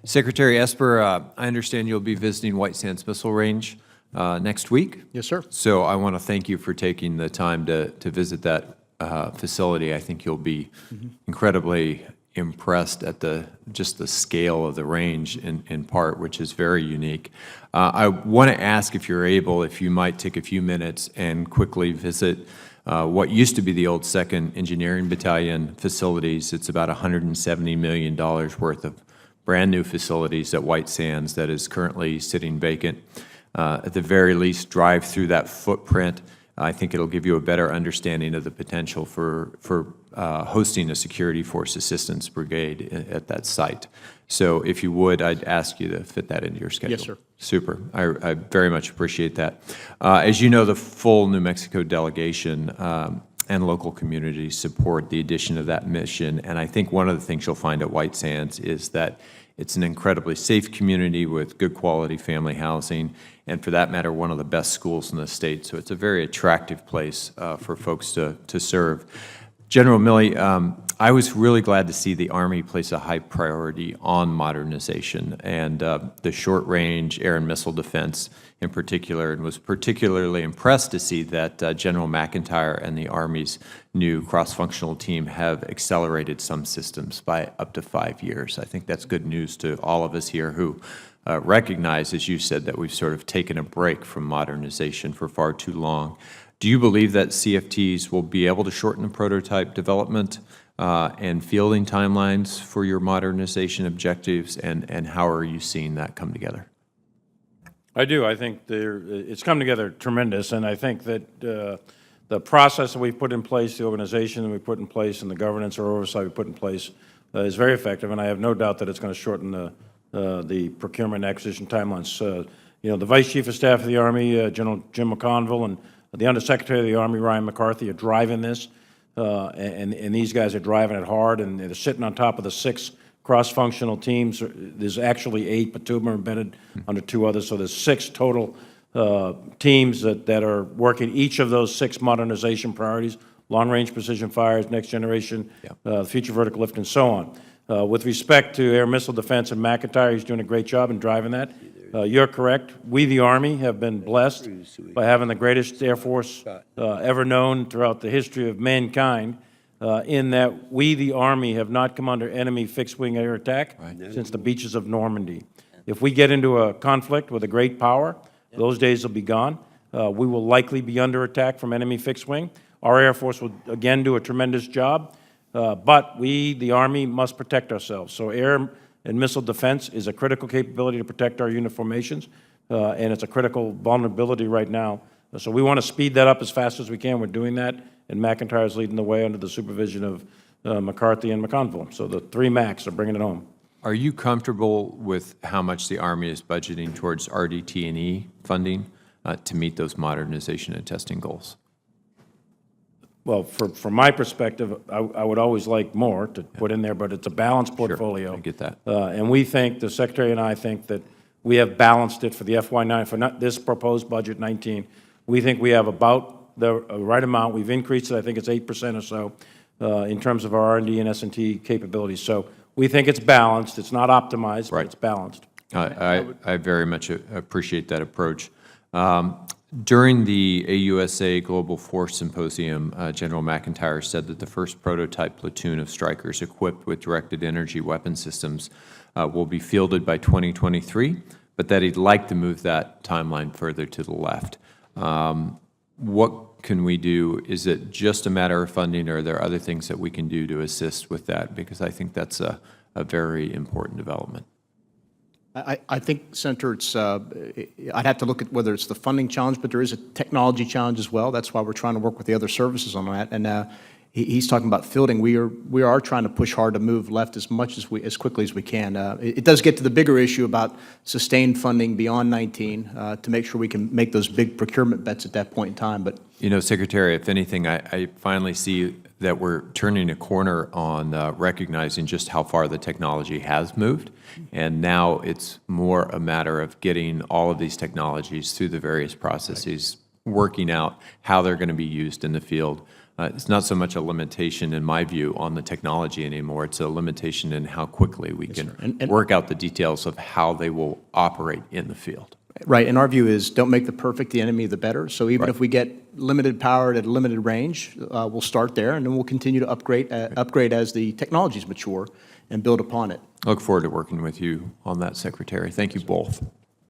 Secretary Esper, I understand you'll be visiting White Sands Missile Range next week. Yes, sir. So I want to thank you for taking the time to visit that facility. I think you'll be incredibly impressed at just the scale of the range in part, which is very unique. I want to ask if you're able, if you might take a few minutes and quickly visit what used to be the old 2nd Engineering Battalion facilities. It's about $170 million worth of brand new facilities at White Sands that is currently sitting vacant. At the very least, drive through that footprint. I think it'll give you a better understanding of the potential for hosting a security force assistance brigade at that site. So if you would, I'd ask you to fit that into your schedule. Yes, sir. Super. I very much appreciate that. As you know, the full New Mexico delegation and local communities support the addition of that mission. And I think one of the things you'll find at White Sands is that it's an incredibly safe community with good quality family housing, and for that matter, one of the best schools in the state. So it's a very attractive place for folks to serve. General Milley, I was really glad to see the Army place a high priority on modernization and the short-range air and missile defense in particular, and was particularly impressed to see that General McIntyre and the Army's new cross-functional team have accelerated some systems by up to 5 years. I think that's good news to all of us here who recognize, as you said, that we've sort of taken a break from modernization for far too long. Do you believe that CFTs will be able to shorten the prototype development and fielding timelines for your modernization objectives, and how are you seeing that come together? I do. I think it's come together tremendous, and I think that the process that we've put in place, the organization that we've put in place, and the governance or oversight we've put in place is very effective, and I have no doubt that it's going to shorten the procurement and acquisition timelines. You know, the Vice Chief of Staff of the Army, General Jim McConville, and the Undersecretary of the Army, Ryan McCarthy, are driving this, and these guys are driving it hard, and they're sitting on top of the 6 cross-functional teams. There's actually 8, but 2 of them are embedded under 2 others, so there's 6 total teams that are working each of those 6 modernization priorities: long-range precision fires, next generation, future vertical lift, and so on. With respect to air missile defense, and McIntyre, he's doing a great job in driving that. You're correct. We, the Army, have been blessed by having the greatest Air Force ever known throughout the history of mankind, in that we, the Army, have not come under enemy fixed-wing air attack since the beaches of Normandy. If we get into a conflict with a great power, those days will be gone. We will likely be under attack from enemy fixed-wing. Our Air Force will, again, do a tremendous job, but we, the Army, must protect ourselves. So air and missile defense is a critical capability to protect our unit formations, and it's a critical vulnerability right now. So we want to speed that up as fast as we can. We're doing that, and McIntyre is leading the way under the supervision of McCarthy and McConville. So the 3 Macs are bringing it home. Are you comfortable with how much the Army is budgeting towards RDT&E funding to meet those modernization and testing goals? Well, from my perspective, I would always like more to put in there, but it's a balanced portfolio. Sure, I get that. And we think, the Secretary and I think, that we have balanced it for the FY9, for not this proposed budget 19. We think we have about the right amount. We've increased it, I think it's 8% or so, in terms of our R&D and S&T capabilities. So we think it's balanced. It's not optimized, but it's balanced. I very much appreciate that approach. During the AUSA Global Force Symposium, General McIntyre said that the first prototype platoon of Strykers equipped with directed energy weapon systems will be fielded by 2023, but that he'd like to move that timeline further to the left. What can we do? Is it just a matter of funding, or are there other things that we can do to assist with that? Because I think that's a very important development. I think, Senator, it's, I'd have to look at whether it's the funding challenge, but there is a technology challenge as well. That's why we're trying to work with the other services on that. And he's talking about fielding. We are trying to push hard to move left as quickly as we can. It does get to the bigger issue about sustained funding beyond 19 to make sure we can make those big procurement bets at that point in time. But you know, Secretary, if anything, I finally see that we're turning a corner on recognizing just how far the technology has moved, and now it's more a matter of getting all of these technologies through the various processes, working out how they're going to be used in the field. It's not so much a limitation, in my view, on the technology anymore. It's a limitation in how quickly we can work out the details of how they will operate in the field. Right, and our view is don't make the perfect the enemy of the better. So even if we get limited power at a limited range, we'll start there, and then we'll continue to upgrade as the technologies mature and build upon it. I look forward to working with you on that, Secretary. Thank you both.